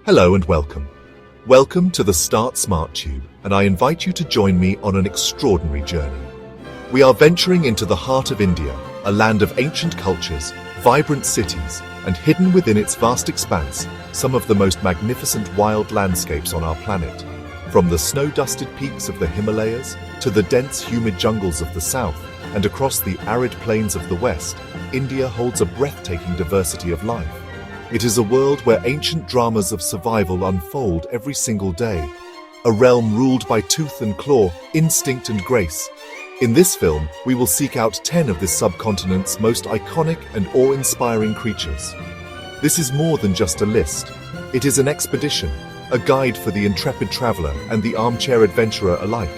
Hello and welcome. Welcome to the Start Smart Tube, and I invite you to join me on an extraordinary journey. We are venturing into the heart of India, a land of ancient cultures, vibrant cities, and hidden within its vast expanse, some of the most magnificent wild landscapes on our planet. From the snow-dusted peaks of the Himalayas to the dense, humid jungles of the south, and across the arid plains of the west, India holds a breathtaking diversity of life. It is a world where ancient dramas of survival unfold every single day, a realm ruled by tooth and claw, instinct and grace. In this film, we will seek out 10 of this subcontinent's most iconic and awe-inspiring creatures. This is more than just a list. It is an expedition, a guide for the intrepid traveler and the armchair adventurer alike.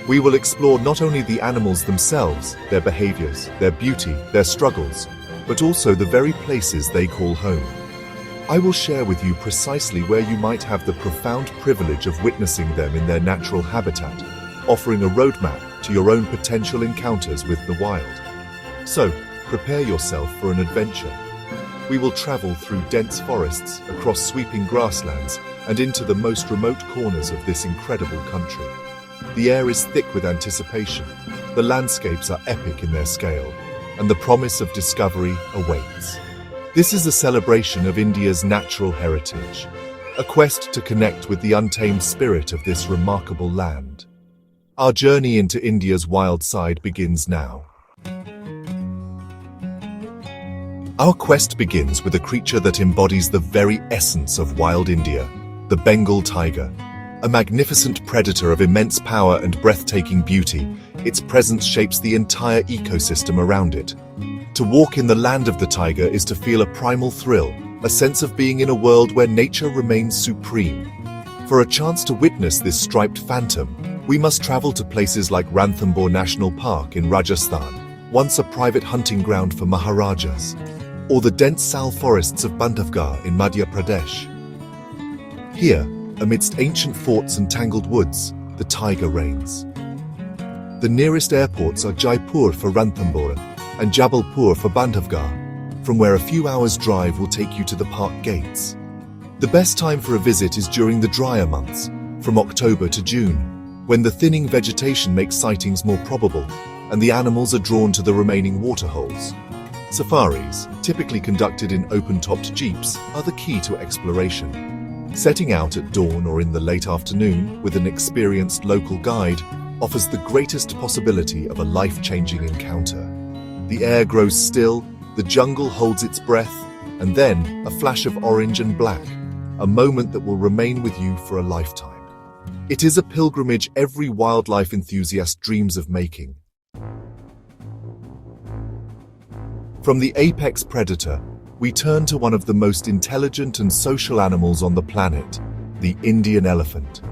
We will explore not only the animals themselves, their behaviors, their beauty, their struggles, but also the very places they call home. I will share with you precisely where you might have the profound privilege of witnessing them in their natural habitat, offering a roadmap to your own potential encounters with the wild. So, prepare yourself for an adventure. We will travel through dense forests, across sweeping grasslands, and into the most remote corners of this incredible country. The air is thick with anticipation, the landscapes are epic in their scale, and the promise of discovery awaits. This is a celebration of India's natural heritage, a quest to connect with the untamed spirit of this remarkable land. Our journey into India's wild side begins now. Our quest begins with a creature that embodies the very essence of wild India, the Bengal tiger. A magnificent predator of immense power and breathtaking beauty, its presence shapes the entire ecosystem around it. To walk in the land of the tiger is to feel a primal thrill, a sense of being in a world where nature remains supreme. For a chance to witness this striped phantom, we must travel to places like Ranthambore National Park in Rajasthan, once a private hunting ground for Maharajas, or the dense sal forests of Bandhavgarh in Madhya Pradesh. Here, amidst ancient forts and tangled woods, the tiger reigns. The nearest airports are Jaipur for Ranthambore and Jabalpur for Bandhavgarh, from where a few hours' drive will take you to the park gates. The best time for a visit is during the drier months, from October to June, when the thinning vegetation makes sightings more probable and the animals are drawn to the remaining waterholes. Safaris, typically conducted in open-topped jeeps, are the key to exploration. Setting out at dawn or in the late afternoon with an experienced local guide offers the greatest possibility of a life-changing encounter. The air grows still, the jungle holds its breath, and then a flash of orange and black, a moment that will remain with you for a lifetime. It is a pilgrimage every wildlife enthusiast dreams of making. From the apex predator, we turn to one of the most intelligent and social animals on the planet, the Indian elephant.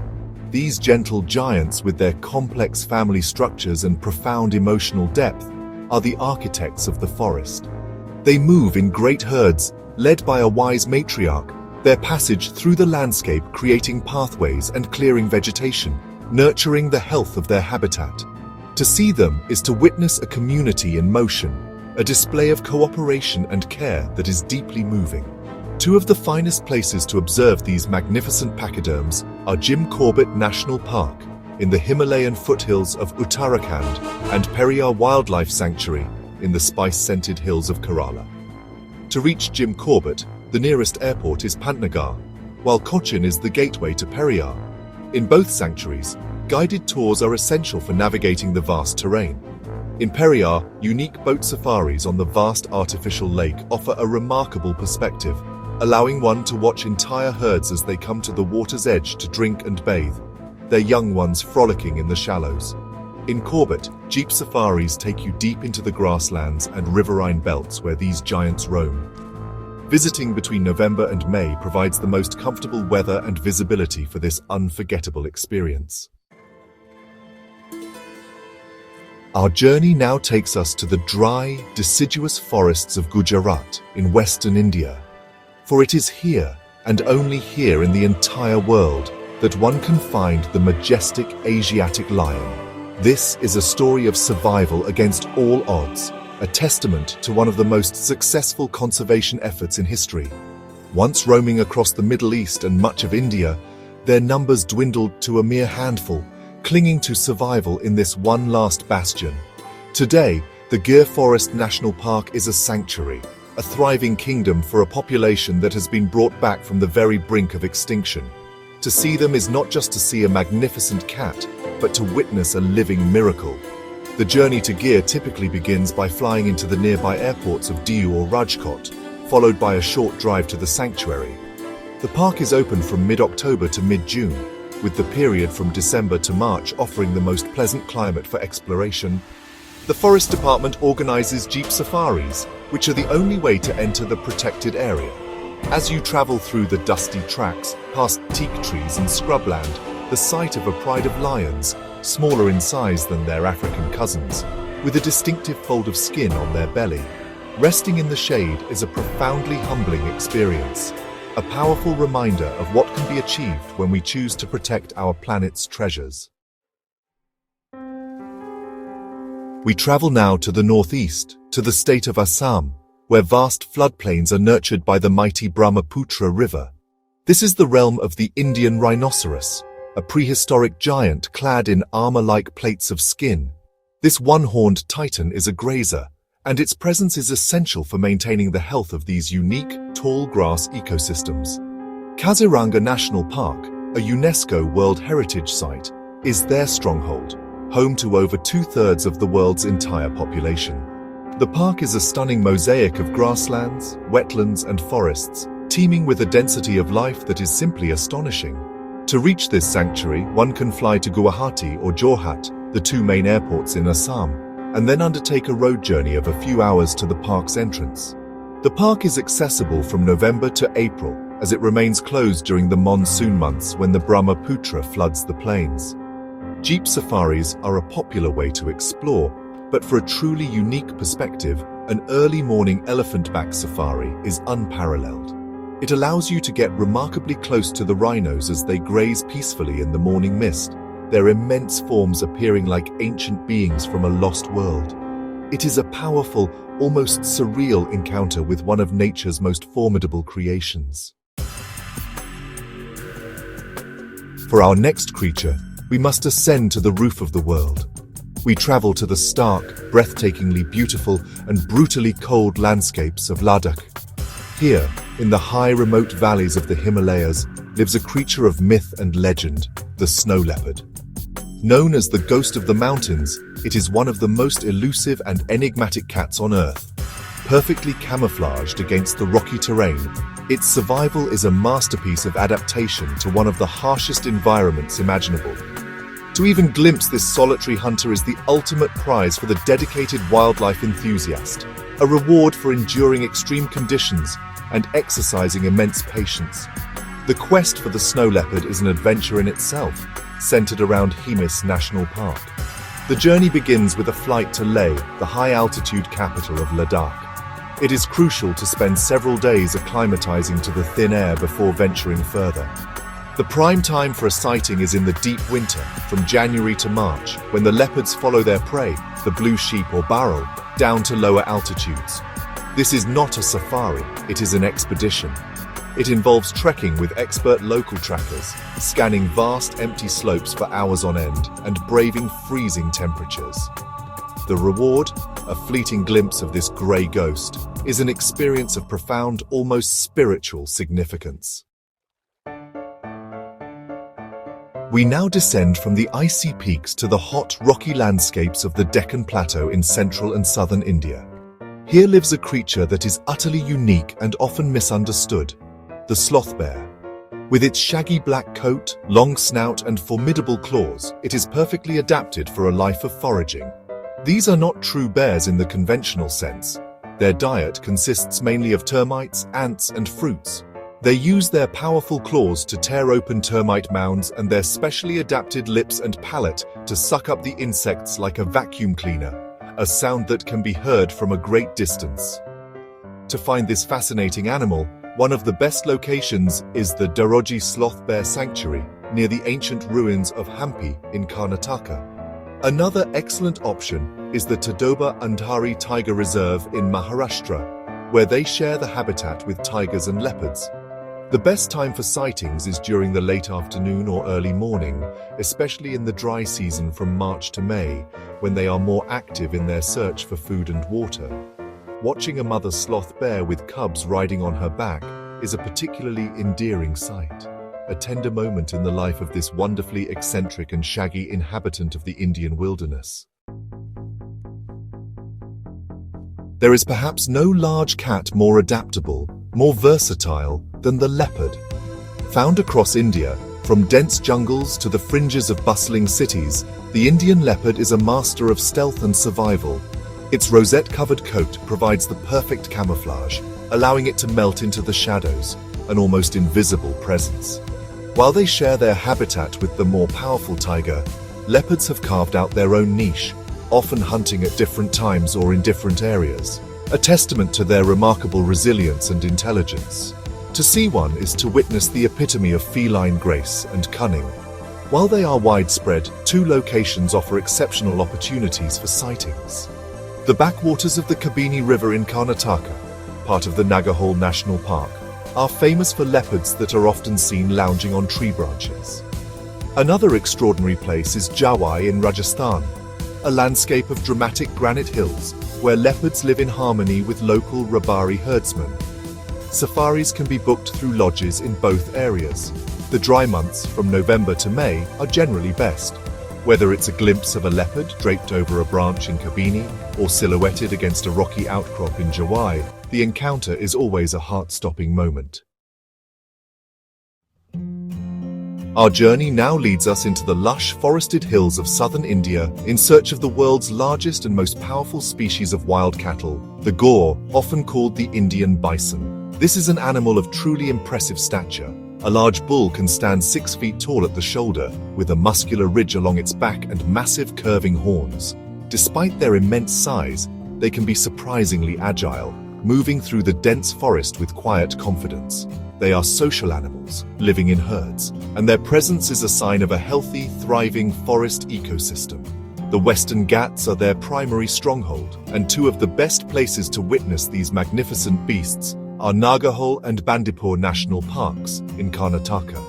These gentle giants, with their complex family structures and profound emotional depth, are the architects of the forest. They move in great herds, led by a wise matriarch, their passage through the landscape creating pathways and clearing vegetation, nurturing the health of their habitat. To see them is to witness a community in motion, a display of cooperation and care that is deeply moving. Two of the finest places to observe these magnificent pachyderms are Jim Corbett National Park in the Himalayan foothills of Uttarakhand and Periyar Wildlife Sanctuary in the spice-scented hills of Kerala. To reach Jim Corbett, the nearest airport is Pantnagar, while Cochin is the gateway to Periyar. In both sanctuaries, guided tours are essential for navigating the vast terrain. In Periyar, unique boat safaris on the vast artificial lake offer a remarkable perspective, allowing one to watch entire herds as they come to the water's edge to drink and bathe, their young ones frolicking in the shallows. In Corbett, jeep safaris take you deep into the grasslands and riverine belts where these giants roam. Visiting between November and May provides the most comfortable weather and visibility for this unforgettable experience. Our journey now takes us to the dry, deciduous forests of Gujarat in western India. For it is here, and only here in the entire world, that one can find the majestic Asiatic lion. This is a story of survival against all odds, a testament to one of the most successful conservation efforts in history. Once roaming across the Middle East and much of India, their numbers dwindled to a mere handful, clinging to survival in this one last bastion. Today, the Gore Forest National Park is a sanctuary, a thriving kingdom for a population that has been brought back from the very brink of extinction. To see them is not just to see a magnificent cat, but to witness a living miracle. The journey to Gore typically begins by flying into the nearby airports of Diu or Rajkot, followed by a short drive to the sanctuary. The park is open from mid-October to mid-June, with the period from December to March offering the most pleasant climate for exploration. The Forest Department organizes jeep safaris, which are the only way to enter the protected area. As you travel through the dusty tracks, past teak trees and scrubland, the sight of a pride of lions, smaller in size than their African cousins, with a distinctive fold of skin on their belly. Resting in the shade is a profoundly humbling experience, a powerful reminder of what can be achieved when we choose to protect our planet's treasures. We travel now to the northeast, to the state of Assam, where vast floodplains are nurtured by the mighty Brahmaputra River. This is the realm of the Indian rhinoceros, a prehistoric giant clad in armor-like plates of skin. This one-horned titan is a grazer, and its presence is essential for maintaining the health of these unique, tall grass ecosystems. Kaziranga National Park, a UNESCO World Heritage Site, is their stronghold, home to over two-thirds of the world's entire population. The park is a stunning mosaic of grasslands, wetlands, and forests, teeming with a density of life that is simply astonishing. To reach this sanctuary, one can fly to Guwahati or Jorhat, the two main airports in Assam, and then undertake a road journey of a few hours to the park's entrance. The park is accessible from November to April, as it remains closed during the monsoon months when the Brahmaputra floods the plains. Jeep safaris are a popular way to explore, but for a truly unique perspective, an early morning elephant-back safari is unparalleled. It allows you to get remarkably close to the rhinos as they graze peacefully in the morning mist, their immense forms appearing like ancient beings from a lost world. It is a powerful, almost surreal encounter with one of nature's most formidable creations. For our next creature, we must ascend to the roof of the world. We travel to the stark, breathtakingly beautiful, and brutally cold landscapes of Ladakh. Here, in the high remote valleys of the Himalayas, lives a creature of myth and legend, the snow leopard. Known as the ghost of the mountains, it is one of the most elusive and enigmatic cats on Earth. Perfectly camouflaged against the rocky terrain, its survival is a masterpiece of adaptation to one of the harshest environments imaginable. To even glimpse this solitary hunter is the ultimate prize for the dedicated wildlife enthusiast, a reward for enduring extreme conditions and exercising immense patience. The quest for the snow leopard is an adventure in itself, centered around Himis National Park. The journey begins with a flight to Leh, the high-altitude capital of Ladakh. It is crucial to spend several days acclimatizing to the thin air before venturing further. The prime time for a sighting is in the deep winter, from January to March, when the leopards follow their prey, the blue sheep or barrel, down to lower altitudes. This is not a safari, it is an expedition. It involves trekking with expert local trackers, scanning vast empty slopes for hours on end, and braving freezing temperatures. The reward, a fleeting glimpse of this grey ghost, is an experience of profound, almost spiritual significance. We now descend from the icy peaks to the hot, rocky landscapes of the Deccan Plateau in central and southern India. Here lives a creature that is utterly unique and often misunderstood, the sloth bear. With its shaggy black coat, long snout, and formidable claws, it is perfectly adapted for a life of foraging. These are not true bears in the conventional sense. Their diet consists mainly of termites, ants, and fruits. They use their powerful claws to tear open termite mounds and their specially adapted lips and palate to suck up the insects like a vacuum cleaner, a sound that can be heard from a great distance. To find this fascinating animal, one of the best locations is the Dharoji Sloth Bear Sanctuary, near the ancient ruins of Hampi in Karnataka. Another excellent option is the Tadoba Andhari Tiger Reserve in Maharashtra, where they share the habitat with tigers and leopards. The best time for sightings is during the late afternoon or early morning, especially in the dry season from March to May, when they are more active in their search for food and water. Watching a mother sloth bear with cubs riding on her back is a particularly endearing sight, a tender moment in the life of this wonderfully eccentric and shaggy inhabitant of the Indian wilderness. There is perhaps no large cat more adaptable, more versatile than the leopard. Found across India, from dense jungles to the fringes of bustling cities, the Indian leopard is a master of stealth and survival. Its rosette-covered coat provides the perfect camouflage, allowing it to melt into the shadows, an almost invisible presence. While they share their habitat with the more powerful tiger, leopards have carved out their own niche, often hunting at different times or in different areas, a testament to their remarkable resilience and intelligence. To see one is to witness the epitome of feline grace and cunning. While they are widespread, two locations offer exceptional opportunities for sightings. The backwaters of the Kabini River in Karnataka, part of the Nagarhole National Park, are famous for leopards that are often seen lounging on tree branches. Another extraordinary place is Jawai in Rajasthan, a landscape of dramatic granite hills where leopards live in harmony with local Rabari herdsmen. Safaris can be booked through lodges in both areas. The dry months, from November to May, are generally best. Whether it's a glimpse of a leopard draped over a branch in Kabini or silhouetted against a rocky outcrop in Jawai, the encounter is always a heart-stopping moment. Our journey now leads us into the lush, forested hills of southern India in search of the world's largest and most powerful species of wild cattle, the Gore, often called the Indian bison. This is an animal of truly impressive stature. A large bull can stand 6 feet tall at the shoulder, with a muscular ridge along its back and massive curving horns. Despite their immense size, they can be surprisingly agile, moving through the dense forest with quiet confidence. They are social animals, living in herds, and their presence is a sign of a healthy, thriving forest ecosystem. The Western Ghats are their primary stronghold, and two of the best places to witness these magnificent beasts are Nagarhole and Bandhavgarh National Parks in Karnataka.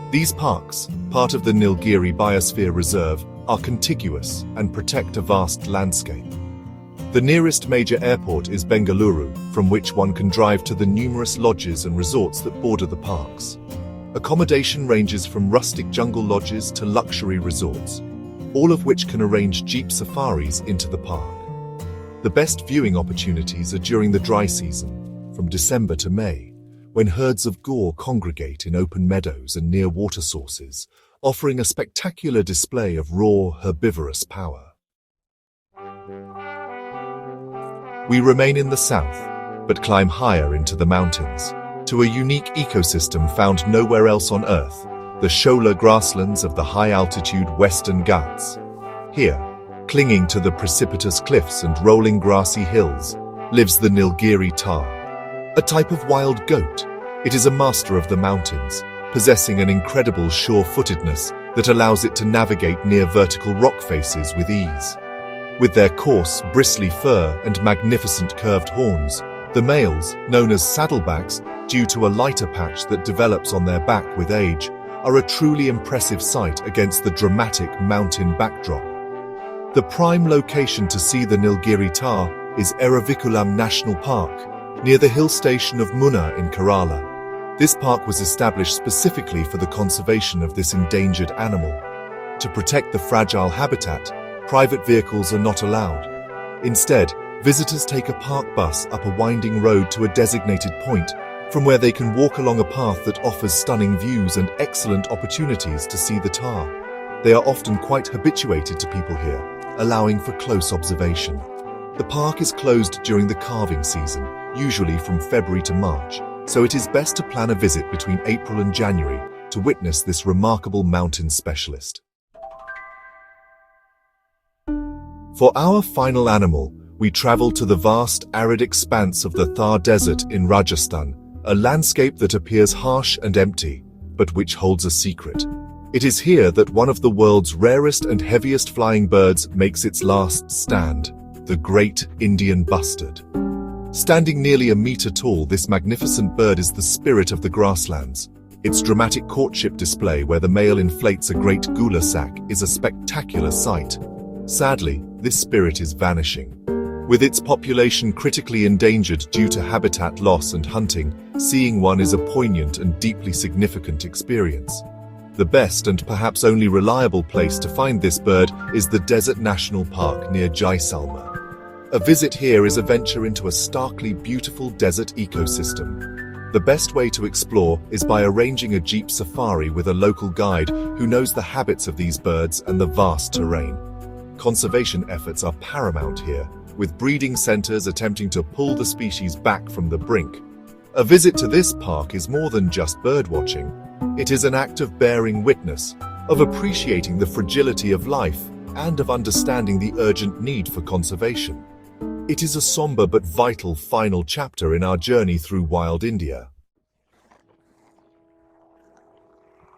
These parks, part of the Nilgiri Biosphere Reserve, are contiguous and protect a vast landscape. The nearest major airport is Bengaluru, from which one can drive to the numerous lodges and resorts that border the parks. Accommodation ranges from rustic jungle lodges to luxury resorts, all of which can arrange jeep safaris into the park. The best viewing opportunities are during the dry season, from December to May, when herds of Gore congregate in open meadows and near water sources, offering a spectacular display of raw, herbivorous power. We remain in the south, but climb higher into the mountains, to a unique ecosystem found nowhere else on Earth, the shoulder grasslands of the high-altitude Western Ghats. Here, clinging to the precipitous cliffs and rolling grassy hills, lives the Nilgiri Tar, a type of wild goat. It is a master of the mountains, possessing an incredible sure-footedness that allows it to navigate near vertical rock faces with ease. With their coarse, bristly fur and magnificent curved horns, the males, known as saddlebacks, due to a lighter patch that develops on their back with age, are a truly impressive sight against the dramatic mountain backdrop. The prime location to see the Nilgiri Tar is Eravikulam National Park, near the hill station of Munnar in Kerala. This park was established specifically for the conservation of this endangered animal. To protect the fragile habitat, private vehicles are not allowed. Instead, visitors take a park bus up a winding road to a designated point, from where they can walk along a path that offers stunning views and excellent opportunities to see the tar. They are often quite habituated to people here, allowing for close observation. The park is closed during the calving season, usually from February to March, so it is best to plan a visit between April and January to witness this remarkable mountain specialist. For our final animal, we travel to the vast arid expanse of the Thar Desert in Rajasthan, a landscape that appears harsh and empty, but which holds a secret. It is here that one of the world's rarest and heaviest flying birds makes its last stand, the great Indian bustard. Standing nearly a meter tall, this magnificent bird is the spirit of the grasslands. Its dramatic courtship display, where the male inflates a great gula sack, is a spectacular sight. Sadly, this spirit is vanishing. With its population critically endangered due to habitat loss and hunting, seeing one is a poignant and deeply significant experience. The best and perhaps only reliable place to find this bird is the Desert National Park near Jaisalmer. A visit here is a venture into a starkly beautiful desert ecosystem. The best way to explore is by arranging a jeep safari with a local guide who knows the habits of these birds and the vast terrain. Conservation efforts are paramount here, with breeding centers attempting to pull the species back from the brink. A visit to this park is more than just birdwatching. It is an act of bearing witness, of appreciating the fragility of life, and of understanding the urgent need for conservation. It is a somber but vital final chapter in our journey through wild India.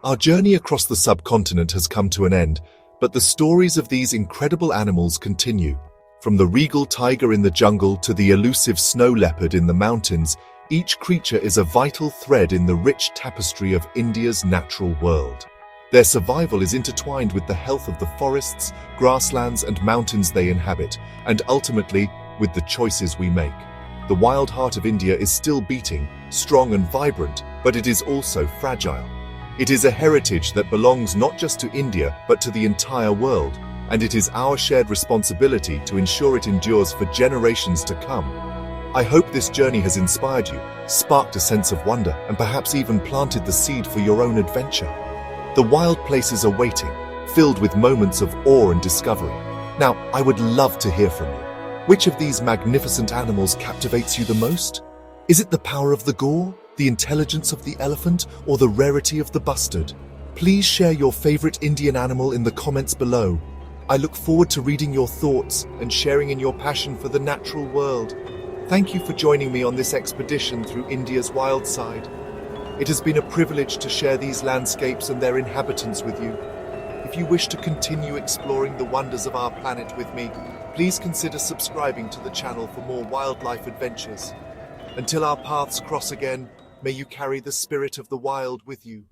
Our journey across the subcontinent has come to an end, but the stories of these incredible animals continue. From the regal tiger in the jungle to the elusive snow leopard in the mountains, each creature is a vital thread in the rich tapestry of India's natural world. Their survival is intertwined with the health of the forests, grasslands, and mountains they inhabit, and ultimately, with the choices we make. The wild heart of India is still beating, strong and vibrant, but it is also fragile. It is a heritage that belongs not just to India, but to the entire world, and it is our shared responsibility to ensure it endures for generations to come. I hope this journey has inspired you, sparked a sense of wonder, and perhaps even planted the seed for your own adventure. The wild places are waiting, filled with moments of awe and discovery. Now, I would love to hear from you. Which of these magnificent animals captivates you the most? Is it the power of the Gore, the intelligence of the elephant, or the rarity of the bustard? Please share your favorite Indian animal in the comments below. I look forward to reading your thoughts and sharing in your passion for the natural world. Thank you for joining me on this expedition through India's wild side. It has been a privilege to share these landscapes and their inhabitants with you. If you wish to continue exploring the wonders of our planet with me, please consider subscribing to the channel for more wildlife adventures. Until our paths cross again, may you carry the spirit of the wild with you.